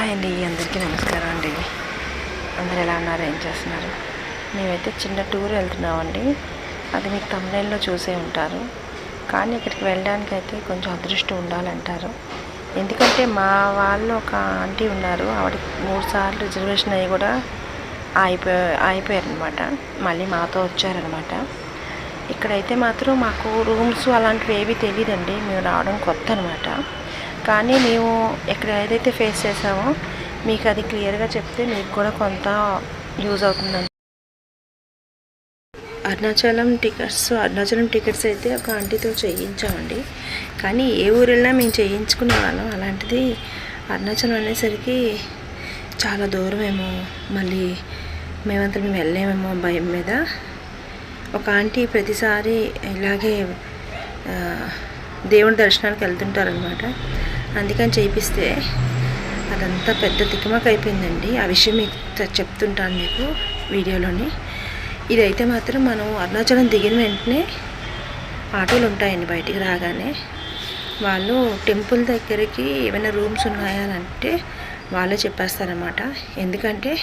Hi అండి, అందరికీ నమస్కారం అండి. అందరు ఎలా ఉన్నారు, ఏం చేస్తున్నారు? మేమైతే చిన్న టూర్ వెళ్తున్నామండి. అది మీకు తమిళలో చూసే ఉంటారు. కానీ ఇక్కడికి వెళ్ళడానికి అయితే కొంచెం అదృష్టం ఉండాలంటారు. ఎందుకంటే మా వాళ్ళు ఒక ఆంటీ ఉన్నారు, ఆవిడకి 3 సార్లు రిజర్వేషన్ అయ్యి కూడా అయిపోయారనమాట. మళ్ళీ మాతో వచ్చారనమాట. ఇక్కడైతే మాత్రం మాకు రూమ్స్ అలాంటివి ఏవి తెలియదండి. మేము రావడం కొత్త అనమాట. కానీ మేము ఇక్కడ ఏదైతే ఫేస్ చేసామో మీకు అది క్లియర్గా చెప్తే మీకు కూడా కొంత యూజ్ అవుతుందండి. అరుణాచలం టికెట్స్ అయితే ఒక ఆంటీతో చేయించామండి. కానీ ఏ ఊరు వెళ్ళినా మేము చేయించుకునే వాళ్ళం. అలాంటిది అరుణాచలం అనేసరికి చాలా దూరమేమో, మళ్ళీ మేము వెళ్ళలేమేమో భయం మీద ఒక ఆంటీ ప్రతిసారి ఇలాగే దేవుడి దర్శనానికి వెళ్తుంటారనమాట. అందుకని చేయిస్తే అదంతా పెద్ద తికమక అయిపోయిందండి. ఆ విషయం మీకు చెప్తుంటాను మీకు వీడియోలోని. ఇదైతే మాత్రం మనం అరుణాచలం దిగిన వెంటనే ఆటోలు ఉంటాయండి. బయటికి రాగానే వాళ్ళు టెంపుల్ దగ్గరికి ఏమైనా రూమ్స్ ఉన్నాయా అని అంటే వాళ్ళే చెప్పేస్తారనమాట. ఎందుకంటే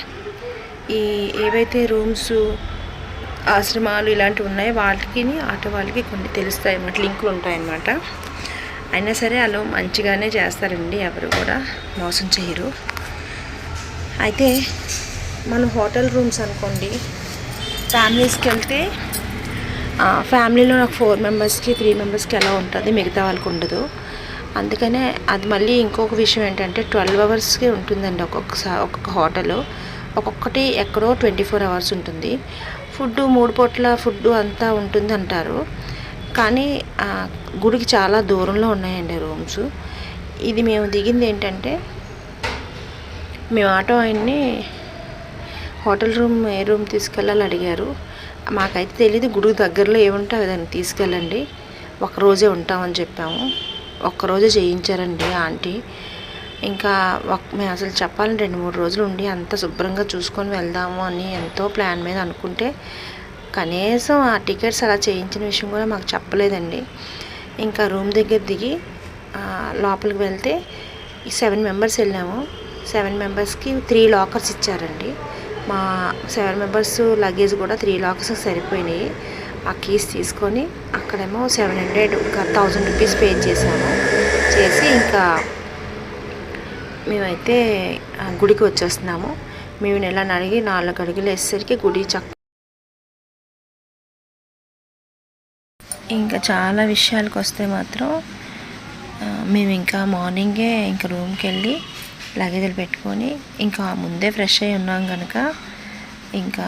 ఏవైతే రూమ్స్, ఆశ్రమాలు ఇలాంటివి ఉన్నాయో వాటికి ఆటో వాళ్ళకి కొన్ని తెలుస్తాయి అన్నమాట, లింకులు ఉంటాయన్నమాట. అయినా సరే వాళ్ళు మంచిగానే చేస్తారండి, ఎవరు కూడా మోసం చేయరు. అయితే మనం హోటల్ రూమ్స్ అనుకోండి, ఫ్యామిలీస్కి వెళ్తే ఫ్యామిలీలో నాకు 4 మెంబర్స్కి 3 మెంబర్స్కి ఎలా ఉంటుంది, మిగతా వాళ్ళకి ఉండదు. అందుకనే అది మళ్ళీ ఇంకొక విషయం ఏంటంటే 12 అవర్స్కి ఉంటుందండి ఒక్కొక్క హోటలు. ఒక్కొక్కటి ఎక్కడో 24 అవర్స్ ఉంటుంది. ఫుడ్ 3 పూట్ల ఫుడ్ అంతా ఉంటుంది అంటారు. కానీ గుడికి చాలా దూరంలో ఉన్నాయండి రూమ్స్. ఇది మేము దిగింది ఏంటంటే, మేము ఆటో ఆయన్ని హోటల్ రూమ్ ఏ రూమ్ తీసుకెళ్ళాలని అడిగారు. మాకైతే తెలియదు, గుడికి దగ్గరలో ఏముంటే దాన్ని తీసుకెళ్ళండి, ఒక్కరోజే ఉంటామని చెప్పాము. ఒక్కరోజే చేయించారండి ఆంటీ. ఇంకా మేము అసలు చెప్పాలంటే 2-3 రోజులు ఉండి అంత శుభ్రంగా చూసుకొని వెళ్దాము అని ఎంతో ప్లాన్ మీద అనుకుంటే కనీసం ఆ టికెట్స్ అలా చేయించిన విషయం కూడా మాకు చెప్పలేదండి. ఇంకా రూమ్ దగ్గర దిగి లోపలికి వెళ్తే 7 మెంబర్స్ వెళ్ళాము. 7 మెంబర్స్కి 3 లాకర్స్ ఇచ్చారండి. మా 7 మెంబర్స్ లగేజ్ కూడా 3 లాకర్స్ సరిపోయినాయి. ఆ కీస్ తీసుకొని అక్కడేమో 1000 రూపీస్ పే చేసి ఇంకా మేమైతే గుడికి వచ్చేస్తున్నాము. మేము నెల అడిగి 4 అడుగులు వేసేసరికి గుడి ఇంకా చాలా విషయాలకు వస్తే మాత్రం మేము ఇంకా మార్నింగే ఇంకా రూమ్కి వెళ్ళి లగేజీలు పెట్టుకొని ఇంకా ముందే ఫ్రెష్ అయ్యి ఉన్నాం కనుక ఇంకా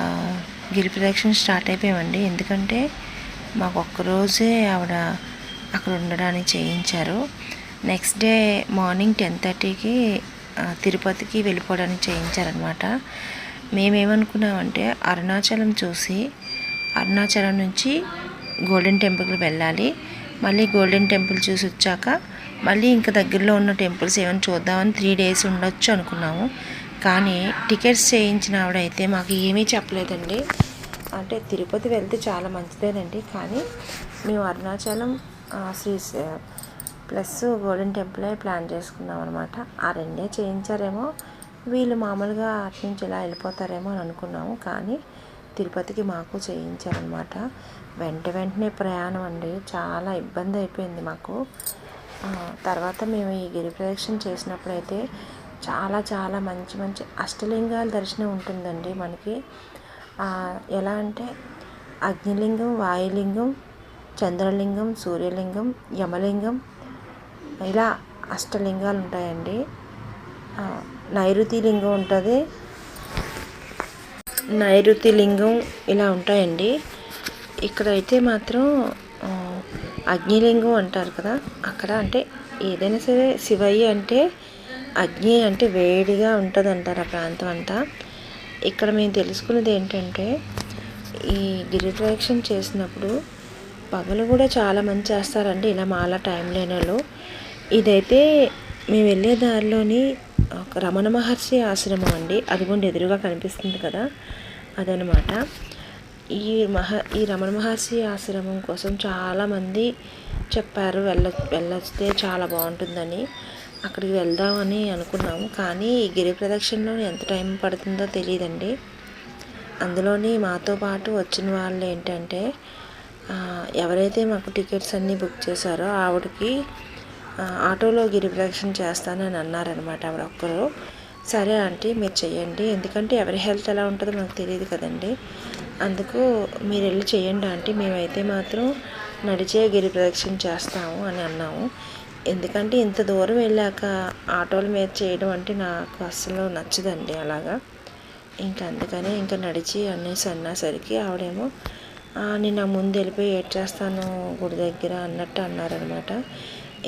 గిరి ప్రదక్షిణ స్టార్ట్ అయిపోయామండి. ఎందుకంటే మాకు ఒక్కరోజే ఆవిడ అక్కడ ఉండడానికి చేయించారు. నెక్స్ట్ డే మార్నింగ్ 10:30కి తిరుపతికి వెళ్ళిపోవడానికి చేయించారనమాట. మేమేమనుకున్నామంటే అరుణాచలం చూసి అరుణాచలం నుంచి గోల్డెన్ టెంపుల్కి వెళ్ళాలి, మళ్ళీ గోల్డెన్ టెంపుల్ చూసి వచ్చాక మళ్ళీ ఇంకా దగ్గరలో ఉన్న టెంపుల్స్ ఏమైనా చూద్దామని 3 డేస్ ఉండొచ్చు అనుకున్నాము. కానీ టికెట్స్ చేయించిన ఆవిడైతే మాకు ఏమీ చెప్పలేదండి. అంటే తిరుపతి వెళ్తే చాలా మంచిదేనండి, కానీ మేము అరుణాచలం శ్రీ ప్లస్ గోల్డెన్ టెంపులే ప్లాన్ చేసుకున్నాం అనమాట. ఆ 2 చేయించారేమో, వీళ్ళు మామూలుగా అటు నుంచి ఇలా వెళ్ళిపోతారేమో అని అనుకున్నాము. కానీ తిరుపతికి మాకు చేయించారనమాట. వెంటనే ప్రయాణం అండి, చాలా ఇబ్బంది అయిపోయింది మాకు. తర్వాత మేము ఈ గిరి ప్రదక్షిణ చేసినప్పుడైతే చాలా మంచి అష్టలింగాల దర్శనం ఉంటుందండి మనకి. ఎలా అంటే అగ్నిలింగం, వాయులింగం, చంద్రలింగం, సూర్యలింగం, యమలింగం, ఇలా అష్టలింగాలు ఉంటాయండి. నైరుతి లింగం ఉంటుంది, నైరుతి లింగం ఇలా ఉంటాయండి. ఇక్కడైతే మాత్రం అగ్నిలింగం అంటారు కదా, అక్కడ అంటే ఏదైనా సరే శివయ్య అంటే అగ్ని అంటే వేడిగా ఉంటుంది అంటారు ఆ ప్రాంతం అంతా. ఇక్కడ మేము తెలుసుకున్నది ఏంటంటే, ఈ గిరి ప్రదక్షిణ చేసినప్పుడు పగలు కూడా చాలా మంది చేస్తారండి, ఇలా మాల టైం లేని వాళ్ళు. ఇదైతే మేము వెళ్ళే దారిలోని ఒక రమణ మహర్షి ఆశ్రమం అండి, అదిగోండి ఎదురుగా కనిపిస్తుంది కదా, అదనమాట. ఈ రమణ మహర్షి ఆశ్రమం కోసం చాలామంది చెప్పారు వెళ్ళొస్తే చాలా బాగుంటుందని. అక్కడికి వెళ్దామని అనుకున్నాము. కానీ ఈ గిరి ప్రదక్షిణలో ఎంత టైం పడుతుందో తెలియదండి. అందులోని మాతో పాటు వచ్చిన వాళ్ళు ఏంటంటే ఎవరైతే మాకు టికెట్స్ అన్నీ బుక్ చేశారో ఆవిడకి ఆటోలో గిరి ప్రదక్షిణ చేస్తానని అన్నారనమాట ఆవిడ ఒక్కరు. సరే ఆంటీ మీరు చెయ్యండి, ఎందుకంటే ఎవరి హెల్త్ ఎలా ఉంటుందో మనకు తెలియదు కదండి. అందుకు మీరు వెళ్ళి చేయండి ఆంటీ, మేమైతే మాత్రం నడిచే గిరి ప్రదక్షిణ చేస్తాము అని అన్నాము. ఎందుకంటే ఇంత దూరం వెళ్ళాక ఆటోల మీద చేయడం అంటే నాకు అస్సలు నచ్చదండి అలాగా. ఇంకా అందుకనే ఇంకా నడిచి అనేసి అన్నసరికి ఆవిడేమో నేను ముందు వెళ్ళిపోయి ఏడ్ చేస్తాను గుడి దగ్గర అన్నట్టు అన్నారనమాట.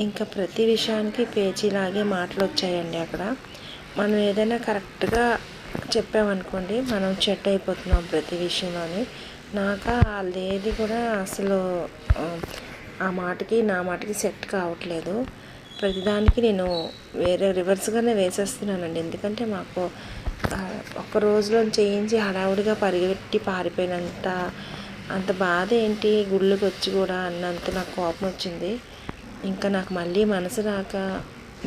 ఇంకా ప్రతి విషయానికి పేచీలాగే మాటలు వచ్చాయండి అక్కడ. మనం ఏదైనా కరెక్ట్గా చెప్పామనుకోండి మనం చెట్ అయిపోతున్నాం ప్రతి విషయంలోని. నాకు అదేది కూడా అసలు ఆ మాటకి నా మాటకి సెట్ కావట్లేదు. ప్రతిదానికి నేను వేరే రివర్స్గానే వేసేస్తున్నానండి. ఎందుకంటే మాకు ఒక్క రోజులో చేయించి హడావుడిగా పరిగెట్టి పారిపోయినంత అంత బాధ ఏంటి గుళ్ళకి వచ్చి కూడా అన్నంత నాకు కోపం వచ్చింది. ఇంకా నాకు మళ్ళీ మనసు రాక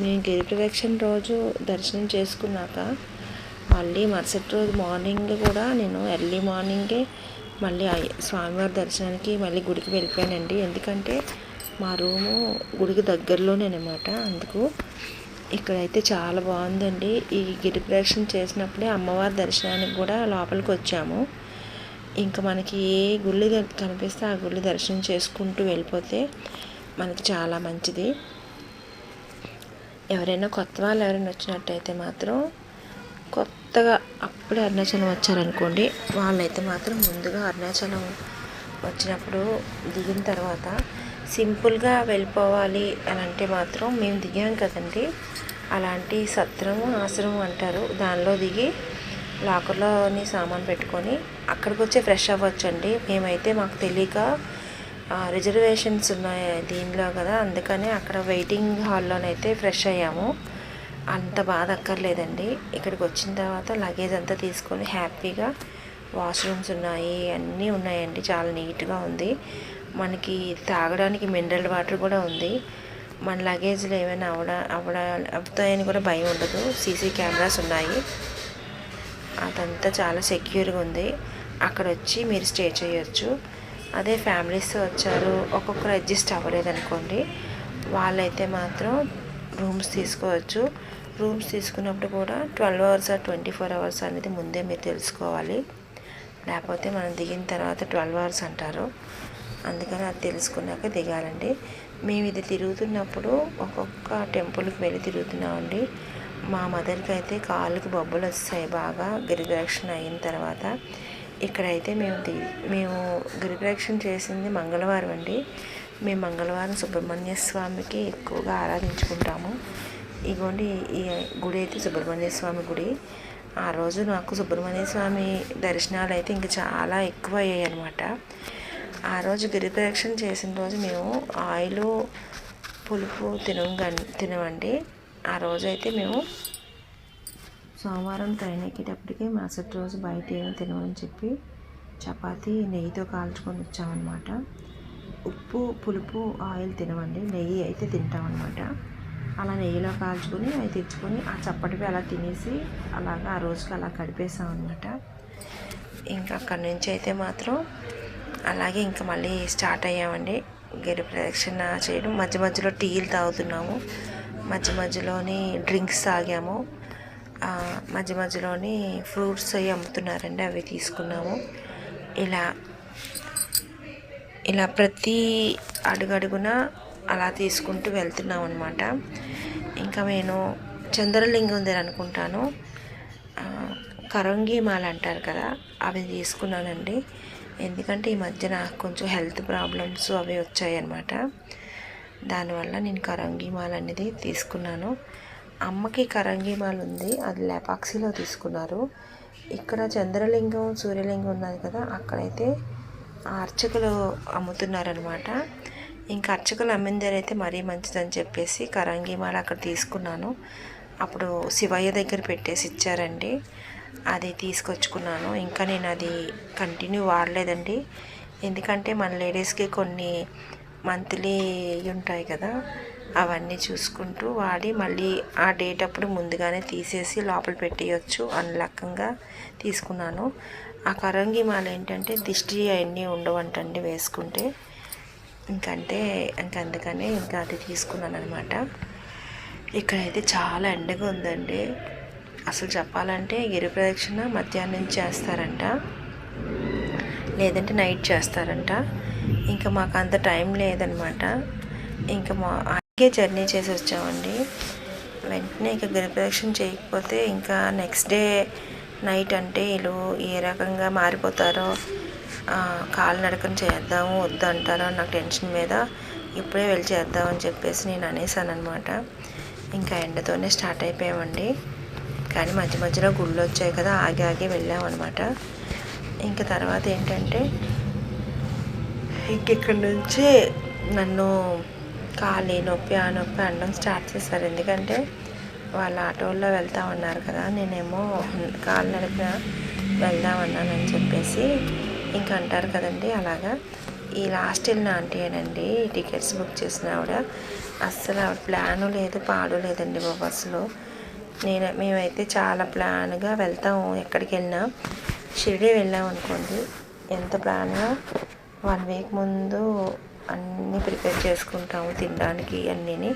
నేను గిరి ప్రదక్షిణ రోజు దర్శనం చేసుకున్నాక మళ్ళీ మరుసటి రోజు మార్నింగ్ కూడా నేను ఎర్లీ మార్నింగే మళ్ళీ స్వామివారి దర్శనానికి మళ్ళీ గుడికి వెళ్ళిపోయానండి. ఎందుకంటే మా రూము గుడికి దగ్గరలోనే అనమాట. అందుకు ఇక్కడైతే చాలా బాగుందండి. ఈ గిరి ప్రదక్షిణ చేసినప్పుడే అమ్మవారి దర్శనానికి కూడా లోపలికి వచ్చాము. ఇంకా మనకి ఏ గుళ్ళు కనిపిస్తే ఆ గుళ్ళు దర్శనం చేసుకుంటూ వెళ్ళిపోతే మనకి చాలా మంచిది. ఎవరైనా కొత్త వాళ్ళు ఎవరైనా వచ్చినట్టయితే మాత్రం కొత్తగా అప్పుడే అరుణాచలం వచ్చారనుకోండి, వాళ్ళైతే మాత్రం ముందుగా అరుణాచలం వచ్చినప్పుడు దిగిన తర్వాత సింపుల్గా వెళ్ళిపోవాలి అని అంటే మాత్రం మేము దిగాం కదండి, అలాంటి సత్రము ఆశ్రమం అంటారు, దానిలో దిగి లాకర్లోని సామాన్ పెట్టుకొని అక్కడికి వచ్చి ఫ్రెష్ అవ్వచ్చండి. మేమైతే మాకు తెలియక రిజర్వేషన్స్ ఉన్నాయి దీనిలో కదా, అందుకనే అక్కడ వెయిటింగ్ హాల్లోనైతే ఫ్రెష్ అయ్యాము. అంత బాధ అక్కర్లేదండి. ఇక్కడికి వచ్చిన తర్వాత లగేజ్ అంతా తీసుకొని హ్యాపీగా వాష్రూమ్స్ ఉన్నాయి, అన్నీ ఉన్నాయండి. చాలా నీట్గా ఉంది. మనకి తాగడానికి మినరల్ వాటర్ కూడా ఉంది. మన లగేజ్లో ఏమైనా అవుతాయని కూడా భయం ఉండదు. సీసీ కెమెరాస్ ఉన్నాయి. అదంతా చాలా సెక్యూర్గా ఉంది. అక్కడ వచ్చి మీరు స్టే చేయొచ్చు. అదే ఫ్యామిలీస్తో వచ్చారు, ఒక్కొక్కరు అడ్జస్ట్ అవ్వలేదు అనుకోండి, వాళ్ళైతే మాత్రం రూమ్స్ తీసుకోవచ్చు. రూమ్స్ తీసుకున్నప్పుడు కూడా 12 hours 24 hours అనేది ముందే మీరు తెలుసుకోవాలి. లేకపోతే మనం దిగిన తర్వాత 12 hours అంటారు. అందుకని అది తెలుసుకున్నాక దిగాలండి. మేము ఇది తిరుగుతున్నప్పుడు ఒక్కొక్క టెంపుల్కి వెళ్ళి తిరుగుతున్నామండి. మా మదర్కి అయితే కాళ్ళకి బొబ్బలు వస్తాయి బాగా గిరిప్రదక్షిణ అయిన తర్వాత. ఇక్కడైతే మేము గిరిప్రదక్షిణ చేసింది మంగళవారం అండి. మేము మంగళవారం సుబ్రహ్మణ్య స్వామికి ఎక్కువగా ఆరాధించుకుంటాము. ఇగోండి ఈ గుడి అయితే సుబ్రహ్మణ్య స్వామి గుడి. ఆ రోజు నాకు సుబ్రహ్మణ్య స్వామి దర్శనాలు అయితే ఇంక చాలా ఎక్కువ అయ్యాయి అనమాట. ఆ రోజు గిరిప్రదక్షిణ చేసిన రోజు మేము ఆయిల్ పులుపు తినమండి. ఆ రోజు అయితే మేము సోమవారం ట్రైన్ ఎక్కేటప్పటికి మరుసటి రోజు బయట ఏమీ తినమని చెప్పి చపాతీ నెయ్యితో కాల్చుకొని వచ్చామన్నమాట. ఉప్పు పులుపు ఆయిల్ తినమండి, నెయ్యి అయితే తింటామన్నమాట. అలా నెయ్యిలో కాల్చుకొని అవి తెచ్చుకొని ఆ చప్పటివి అలా తినేసి అలాగా ఆ రోజుకి అలా గడిపేసామన్నమాట. ఇంకా అక్కడి నుంచి అయితే మాత్రం అలాగే ఇంకా మళ్ళీ స్టార్ట్ అయ్యామండి గిరి ప్రదక్షిణ చేయడం. మధ్య మధ్యలో టీలు తాగుతున్నాము, మధ్య మధ్యలోని డ్రింక్స్ తాగాము, మధ్య మధ్యలోని ఫ్రూట్స్ అవి అమ్ముతున్నారండి, అవి తీసుకున్నాము. ఇలా ప్రతి అడుగడుగున అలా తీసుకుంటూ వెళ్తున్నాం అనమాట. ఇంకా నేను చంద్రలింగం దగ్గర అనుకుంటాను కరంగి మాల అంటారు కదా, అవి తీసుకున్నానండి. ఎందుకంటే ఈ మధ్య నాకు కొంచెం హెల్త్ ప్రాబ్లమ్స్ అవి వచ్చాయన్నమాట. దానివల్ల నేను కరంగి మాల అనేది తీసుకున్నాను. అమ్మకి కరంగి మాల ఉంది, అది లేపాక్షిలో తీసుకున్నారు. ఇక్కడ చంద్రలింగం సూర్యలింగం ఉన్నది కదా, అక్కడైతే అర్చకులు అమ్ముతున్నారనమాట. ఇంకా అర్చకులు అమ్మిన దగ్గర అయితే మరీ మంచిదని చెప్పేసి కరంగి మాల అక్కడ తీసుకున్నాను. అప్పుడు శివయ్య దగ్గర పెట్టేసి ఇచ్చారండి, అది తీసుకొచ్చుకున్నాను. ఇంకా నేను అది కంటిన్యూ వాడలేదండి. ఎందుకంటే మన లేడీస్కి కొన్ని మంత్లీ ఉంటాయి కదా, అవన్నీ చూసుకుంటూ వాడి మళ్ళీ ఆ డేట్ అప్పుడు ముందుగానే తీసేసి లోపల పెట్టేయచ్చు అన్న రకంగా తీసుకున్నాను. ఆ కరంగి మాల ఏంటంటే దిష్టి అవన్నీ ఉండవంటండి వేసుకుంటే, అందుకని అది తీసుకున్నాను అనమాట. ఇక్కడైతే చాలా ఎండగా ఉందండి. అసలు చెప్పాలంటే గిరి ప్రదక్షిణ మధ్యాహ్నం చేస్తారంట, లేదంటే నైట్ చేస్తారంట. ఇంకా మాకు అంత టైం లేదనమాట. ఇంకా అలాగే జర్నీ చేసి వచ్చామండి. వెంటనే ఇక గిరి ప్రదక్షిణ చేయకపోతే ఇంకా నెక్స్ట్ డే నైట్ అంటే వీళ్ళు ఏ రకంగా మారిపోతారో, కాలినడకన చేద్దాము వద్దు అంటారో నాకు టెన్షన్ మీద ఇప్పుడే వెళ్ళి చేద్దామని చెప్పేసి నేను అనేసాను అనమాట. ఇంకా ఎండతోనే స్టార్ట్ అయిపోయామండి. కానీ మధ్య మధ్యలో గుళ్ళు వచ్చాయి కదా, ఆగి వెళ్ళామన్నమాట. ఇంకా తర్వాత ఏంటంటే ఇక్కడి నుంచి నన్ను కాలి నొప్పి ఆ నొప్పి అనడం స్టార్ట్ చేశారు. ఎందుకంటే వాళ్ళ ఆటోల్లో వెళ్తామన్నారు కదా, నేనేమో కాలినడకన వెళ్దామన్నానని చెప్పేసి ఇంకా అంటారు కదండి. అలాగా ఈ లాస్ట్ వెళ్ళిన ఆంటీయేనండి టికెట్స్ బుక్ చేసిన ఆవిడ. అస్సలు ఆవిడ ప్లాను లేదు పాడు లేదండి బస్సులో. మేమైతే చాలా ప్లాన్గా వెళ్తాము. ఎక్కడికి వెళ్ళినా షిరిడి వెళ్ళాం అనుకోండి, ఎంత ప్లాన్గా 1 వీక్ ముందు అన్నీ ప్రిపేర్ చేసుకుంటాము, తినడానికి అన్నీని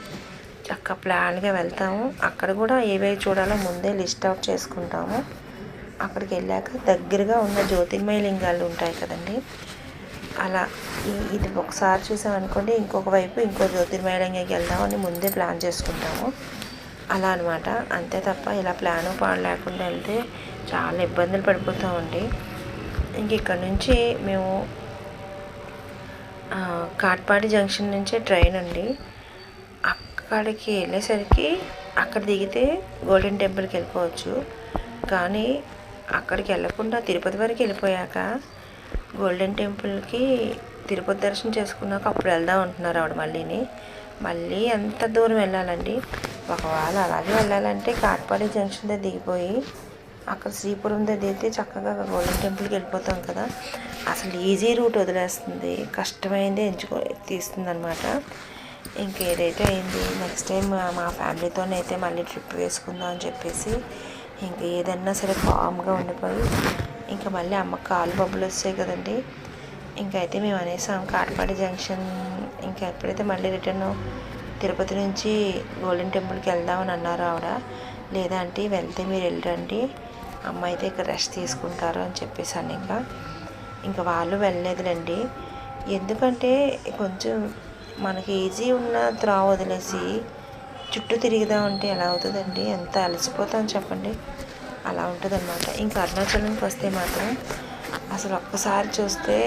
చక్క ప్లాన్గా వెళ్తాము. అక్కడ కూడా ఏవేవి చూడాలో ముందే లిస్ట్ అవుట్ చేసుకుంటాము. అక్కడికి వెళ్ళాక దగ్గరగా ఉన్న జ్యోతిర్మయ లింగాలు ఉంటాయి కదండి, అలా ఇది ఒకసారి చూసామనుకోండి ఇంకొక వైపు ఇంకో జ్యోతిర్మయ లింగానికి వెళ్దామని ముందే ప్లాన్ చేసుకుంటాము. అలా అనమాట. అంతే తప్ప ఇలా ప్లాను పాడు లేకుండా వెళ్తే చాలా ఇబ్బందులు పడిపోతామండి. ఇంక ఇక్కడ నుంచి మేము కాట్పాడి జంక్షన్ నుంచే ట్రైన్ అండి. అక్కడికి వెళ్ళేసరికి అక్కడ దిగితే గోల్డెన్ టెంపుల్కి వెళ్ళిపోవచ్చు. కానీ అక్కడికి వెళ్ళకుండా తిరుపతి వరకు వెళ్ళిపోయాక గోల్డెన్ టెంపుల్కి తిరుపతి దర్శనం చేసుకున్నాక అప్పుడు వెళ్దాం అంటున్నారు ఆవిడ. మళ్ళీ ఎంత దూరం వెళ్ళాలండి. ఒకవేళ అలాగే వెళ్ళాలంటే కాట్పాడి జంక్షన్ దగ్గర దిగిపోయి అక్కడ శ్రీపురం దగ్గర దిగితే చక్కగా గోల్డెన్ టెంపుల్కి వెళ్ళిపోతాం కదా. అసలు ఈజీ రూట్ వదిలేస్తుంది, కష్టమైందే తీస్తుంది అనమాట. ఇంకేదైతే అయింది, నెక్స్ట్ టైం మా ఫ్యామిలీతోనైతే మళ్ళీ ట్రిప్ వేసుకుందాం అని చెప్పేసి ఇంక ఏదన్నా సరే కామ్గా ఉండిపోయి ఇంకా మళ్ళీ అమ్మకి కాలు బొబ్బులు వచ్చాయి కదండి. ఇంకైతే మేము అనేసాం కాట్పాడి జంక్షన్ ఇంకా ఎప్పుడైతే మళ్ళీ రిటర్న్ తిరుపతి నుంచి గోల్డెన్ టెంపుల్కి వెళ్దామని అన్నారు ఆవిడ. లేదంటే వెళ్తే మీరు వెళ్ళండి, అమ్మ అయితే ఇక్కడ రెస్ట్ తీసుకుంటారు అని చెప్పేసాను. ఇంకా వాళ్ళు వెళ్ళలేదులేండి. ఎందుకంటే కొంచెం మనకి ఈజీ ఉన్న త్రావ వదిలేసి చుట్టూ తిరుగుదామంటే ఎలా అవుతుందండి, ఎంత అలసిపోతాం చెప్పండి. అలా ఉంటుంది అనమాట. ఇంకా అరుణాచలంకి వస్తే మాత్రం అసలు ఒక్కసారి చూస్తే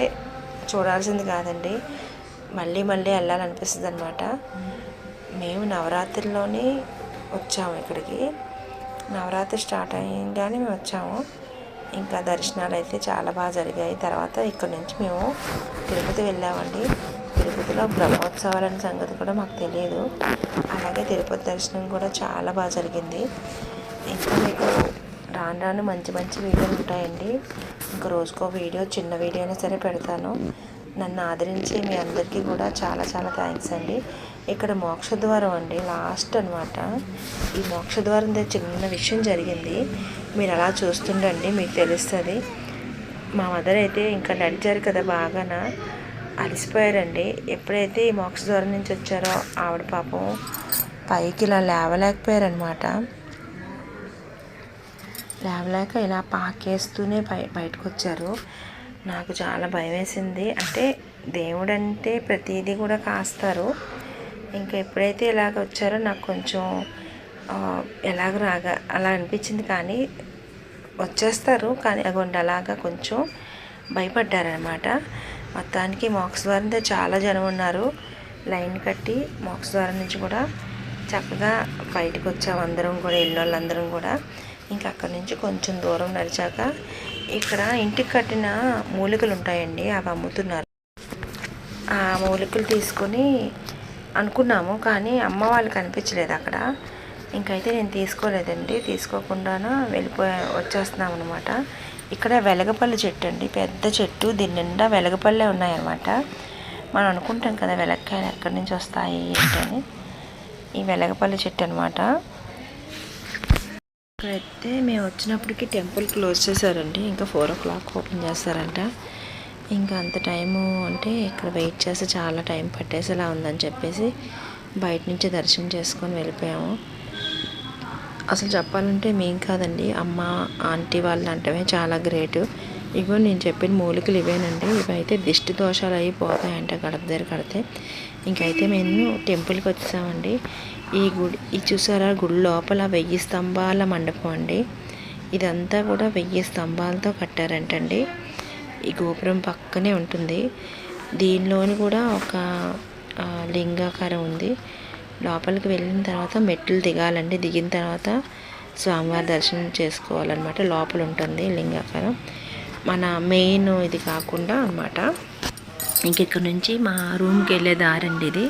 చూడాల్సింది కాదండి, మళ్ళీ వెళ్ళాలనిపిస్తుంది అనమాట. మేము నవరాత్రిలోనే వచ్చాము ఇక్కడికి. నవరాత్రి స్టార్ట్ అయ్యిందని మేము వచ్చాము. ఇంకా దర్శనాలు అయితే చాలా బాగా జరిగాయి. తర్వాత ఇక్కడ నుంచి మేము తిరుపతి వెళ్ళామండి. తిరుపతిలో బ్రహ్మోత్సవాలనే సంగతి కూడా మాకు తెలియదు. అలాగే తిరుపతి దర్శనం కూడా చాలా బాగా జరిగింది. ఇంకా మీకు రాను మంచి వీడియోలు ఉంటాయండి. ఇంకా రోజుకో వీడియో, చిన్న వీడియో అయినా సరే పెడతాను. నన్ను ఆదరించి మీ అందరికీ కూడా చాలా థ్యాంక్స్ అండి. ఇక్కడ మోక్షద్వారం అండి, లాస్ట్ అనమాట. ఈ మోక్షద్వారం దగ్గర చిన్న విషయం జరిగింది, మీరు అలా చూస్తుండండి మీకు తెలుస్తుంది. మా మదర్ అయితే ఇంకా నడిచారు కదా, బాగా అలసిపోయారండి. ఎప్పుడైతే ఈ మోక్షద్వారం నుంచి వచ్చారో ఆవిడ పాపం పైకి ఇలా లేవలేకపోయారనమాట. లేవలేక ఇలా పాకేస్తూనే బయటకు వచ్చారు. నాకు చాలా భయం వేసింది. అంటే దేవుడంటే ప్రతిదీ కూడా కాస్తారు. ఇంకా ఎప్పుడైతే ఇలాగ వచ్చారో నాకు కొంచెం అలా అనిపించింది. కానీ వచ్చేస్తారు, కానీ అగోండి అలాగా కొంచెం భయపడ్డారనమాట. మొత్తానికి మోక్షద్వారం దగ్గర చాలా జనం ఉన్నారు, లైన్ కట్టి మోక్షద్వారం నుంచి కూడా చక్కగా బయటకు వచ్చాము అందరం కూడా, వెళ్ళిన వాళ్ళందరం కూడా. ఇంకా అక్కడి నుంచి కొంచెం దూరం నడిచాక ఇక్కడ ఇంటికి కట్టిన మూలికలు ఉంటాయండి, అవి అమ్ముతున్నారు. ఆ మూలికలు తీసుకొని అనుకున్నాము, కానీ అమ్మ వాళ్ళు కనిపించలేదు అక్కడ. ఇంకైతే నేను తీసుకోలేదండి, తీసుకోకుండా వచ్చేస్తున్నాం అనమాట. ఇక్కడ వెలగపల్లి చెట్టు అండి, పెద్ద చెట్టు, దీని నిండా వెలగపల్లె ఉన్నాయన్నమాట. మనం అనుకుంటాం కదా వెలక్కాయలు ఎక్కడి నుంచి వస్తాయి ఏంటని, ఈ వెలగపల్లి చెట్టు అనమాట. ఇక్కడైతే మేము వచ్చినప్పటికి టెంపుల్ క్లోజ్ చేశారండి. ఇంకా 4 o'clock ఓపెన్ చేస్తారంట. ఇంకా అంత టైము అంటే ఇక్కడ వెయిట్ చేస్తే చాలా టైం పట్టేసేలా ఉందని చెప్పేసి బయట నుంచి దర్శనం చేసుకొని వెళ్ళిపోయాము. అసలు చెప్పాలంటే మేం కాదండి, అమ్మ ఆంటీ వాళ్ళు అంటమే చాలా గ్రేటు. ఇగో నేను చెప్పిన మూలికలు ఇవేనండి. ఇవైతే దిష్టి దోషాలు అయిపోతాయంట గడప దగ్గర కడితే. ఇంకైతే మేము టెంపుల్కి వచ్చామండి. ఈ చూసారా గుడి లోపల 1000 స్తంభాల మండపం అండి. ఇదంతా కూడా 1000 స్తంభాలతో కట్టారంటండి. ఈ గోపురం పక్కనే ఉంటుంది. దీనిలోని కూడా ఒక లింగాకారం ఉంది. లోపలికి వెళ్ళిన తర్వాత మెట్లు దిగాలండి. దిగిన తర్వాత స్వామివారి దర్శనం చేసుకోవాలన్నమాట. లోపల ఉంటుంది లింగాకారం. మన మెయిన్ ఇది కాకుండా అన్నమాట. ఇంకెక్కడ నుంచి మా రూమ్కి వెళ్ళే దారండి. ఇది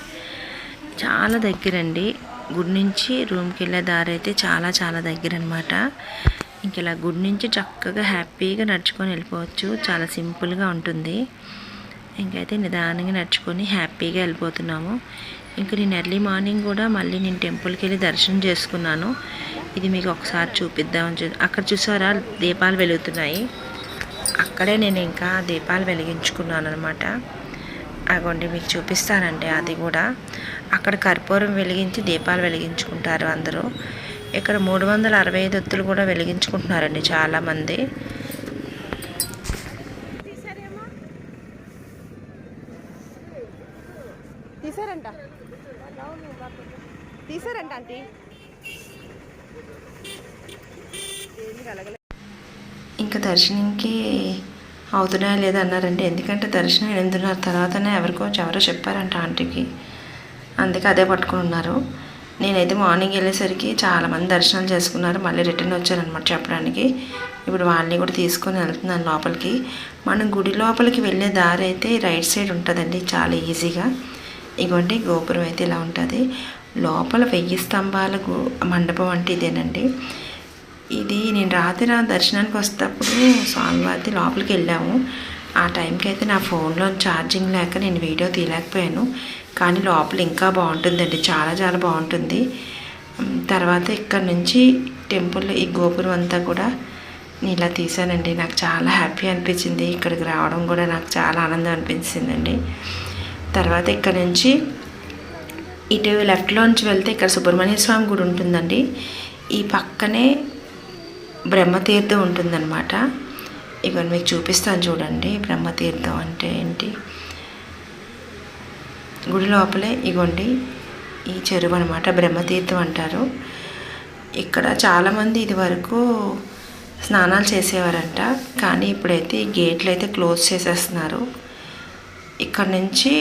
చాలా దగ్గరండి. గుడి నుంచి రూమ్కి వెళ్ళే దారి అయితే చాలా చాలా దగ్గర అనమాట. ఇంక ఇలా గుడి నుంచి చక్కగా హ్యాపీగా నడుచుకొని వెళ్ళిపోవచ్చు. చాలా సింపుల్గా ఉంటుంది. ఇంకైతే నిదానంగా నడుచుకొని హ్యాపీగా వెళ్ళిపోతున్నాము. ఇంకా నేను ఎర్లీ మార్నింగ్ కూడా మళ్ళీ నేను టెంపుల్కి వెళ్ళి దర్శనం చేసుకున్నాను. ఇది మీకు ఒకసారి చూపిద్దామని అక్కడ చూసారా దీపాలు వెలుగుతున్నాయి. అక్కడే నేను ఇంకా దీపాలు వెలిగించుకున్నాను అనమాట. అగోండి మీకు చూపిస్తానండి. అది కూడా అక్కడ కర్పూరం వెలిగించి దీపాలు వెలిగించుకుంటారు అందరూ. ఇక్కడ 365 ఒత్తులు కూడా వెలిగించుకుంటున్నారండి చాలామంది. తీసారంట ఆంటీ. ఇంకా దర్శనంకి అవుతున్నాయా లేదా అన్నారండి. ఎందుకంటే దర్శనం 8:30 తర్వాతనే ఎవరో చెప్పారంట ఆంటీకి. అందుకే అదే పట్టుకుని ఉన్నారు. నేనైతే మార్నింగ్ వెళ్ళేసరికి చాలామంది దర్శనాలు చేసుకున్నారు. మళ్ళీ రిటర్న్ వచ్చారనమాట చెప్పడానికి. ఇప్పుడు వాళ్ళని కూడా తీసుకొని వెళ్తున్నాను లోపలికి. మనం గుడి లోపలికి వెళ్ళే దారి అయితే రైట్ సైడ్ ఉంటుందండి, చాలా ఈజీగా. ఇగోండి గోపురం అయితే ఇలా ఉంటుంది. లోపల 1000 స్తంభాల మండపం అంటే ఇదేనండి. ఇది నేను రాత్రి దర్శనానికి వస్తేప్పుడు స్వామివారి లోపలికి వెళ్ళాము. ఆ టైంకి అయితే నా ఫోన్లో ఛార్జింగ్ లేక నేను వీడియో తీయలేకపోయాను. కానీ లోపల ఇంకా బాగుంటుందండి, చాలా చాలా బాగుంటుంది. తర్వాత ఇక్కడ నుంచి టెంపుల్ ఈ గోపురం అంతా కూడా నేను ఇలా తీసానండి. నాకు చాలా హ్యాపీ అనిపించింది. ఇక్కడికి రావడం కూడా నాకు చాలా ఆనందం అనిపించిందండి. తర్వాత ఇక్కడ నుంచి ఇటు లెఫ్ట్లోంచి వెళ్తే ఇక్కడ సుబ్రహ్మణ్య స్వామి గుడి ఉంటుందండి. ఈ పక్కనే బ్రహ్మతీర్థం ఉంటుందన్నమాట. ఇవన్నీ మీకు చూపిస్తాను చూడండి. బ్రహ్మతీర్థం అంటే ఏంటి? గుడి లోపలే ఇగోండి ఈ చెరువు అనమాట, బ్రహ్మతీర్థం అంటారు. ఇక్కడ చాలామంది ఇది వరకు స్నానాలు చేసేవారంట. కానీ ఇప్పుడైతే ఈ గేట్లు అయితే క్లోజ్ చేసేస్తున్నారు. ఇక్కడ నుంచి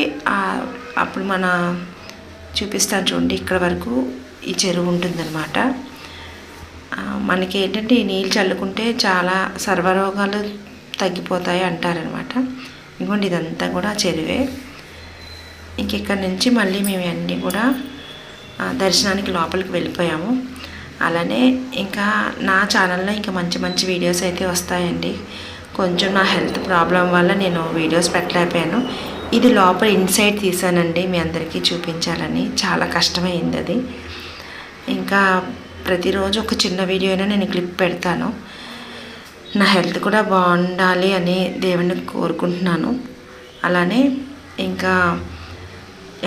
అప్పుడు మన చూపిస్తాను చూడండి, ఇక్కడ వరకు ఈ చెరువు ఉంటుందన్నమాట. మనకి ఏంటంటే ఈ నీళ్ళు చల్లుకుంటే చాలా సర్వరోగాలు తగ్గిపోతాయి అంటారనమాట. ఇంకోండి ఇదంతా కూడా చెరువే. ఇంకెక్కడి నుంచి మళ్ళీ మేము అన్నీ కూడా దర్శనానికి లోపలికి వెళ్ళిపోయాము. అలానే ఇంకా నా ఛానల్లో ఇంకా మంచి మంచి వీడియోస్ అయితే వస్తాయండి. కొంచెం నా హెల్త్ ప్రాబ్లం వల్ల నేను వీడియోస్ పెట్టలేకపోయాను. ఇది లోపల ఇన్సైడ్ తీసానండి, మీ అందరికీ చూపించాలని. చాలా కష్టమైంది అది. ఇంకా ప్రతిరోజు ఒక చిన్న వీడియో అయినా నేను క్లిప్ పెడతాను. నా హెల్త్ కూడా బాగుండాలి అని దేవుని కోరుకుంటున్నాను. అలానే ఇంకా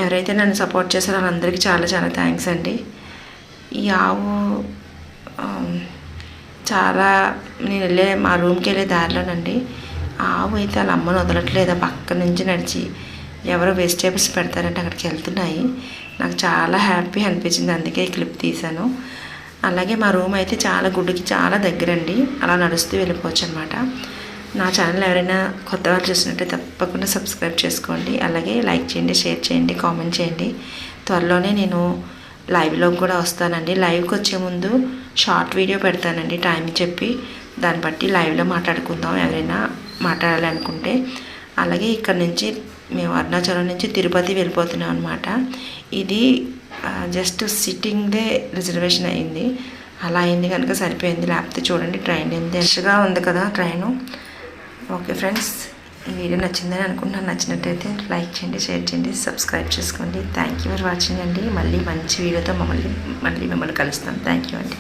ఎవరైతే నన్ను సపోర్ట్ చేశారో వాళ్ళందరికీ చాలా చాలా థ్యాంక్స్ అండి. ఈ ఆవు చాలా నేను వెళ్ళే మా రూమ్కి వెళ్ళే దారిలోనండి ఆవు అయితే వాళ్ళ అమ్మను వదలట్లేదు. పక్క నుంచి నడిచి ఎవరో వెజిటేబుల్స్ పెడతారంటే అక్కడికి వెళ్తున్నాయి. నాకు చాలా హ్యాపీ అనిపించింది, అందుకే ఈ క్లిప్ తీశాను. అలాగే మా రూమ్ అయితే చాలా గుడికి చాలా దగ్గరండి, అలా నడుస్తూ వెళ్ళిపోవచ్చు అనమాట. నా ఛానల్ ఎవరైనా కొత్త వాళ్ళు చూసినట్టే తప్పకుండా సబ్స్క్రైబ్ చేసుకోండి. అలాగే లైక్ చేయండి, షేర్ చేయండి, కామెంట్ చేయండి. త్వరలోనే నేను లైవ్లో కూడా వస్తానండి. లైవ్కి వచ్చే ముందు షార్ట్ వీడియో పెడతానండి టైం చెప్పి. దాన్ని బట్టి లైవ్లో మాట్లాడుకుందాం ఎవరైనా మాట్లాడాలి అనుకుంటే. అలాగే ఇక్కడ నుంచి మేము అరుణాచలం నుంచి తిరుపతి వెళ్ళిపోతున్నాం అనమాట. ఇది జస్ట్ సిట్టింగ్దే రిజర్వేషన్ అయింది. అలా అయింది కనుక సరిపోయింది. లేకపోతే చూడండి ట్రైన్ ఎంత రష్గా ఉంది కదా ట్రైను. ఓకే ఫ్రెండ్స్, ఈ వీడియో నచ్చిందని అనుకుంటున్నాను. నచ్చినట్టయితే లైక్ చేయండి, షేర్ చేయండి, సబ్స్క్రైబ్ చేసుకోండి. థ్యాంక్ యూ ఫర్ వాచింగ్ అండి. మళ్ళీ మంచి వీడియోతో మిమ్మల్ని కలుస్తాను. థ్యాంక్ యూ అండి.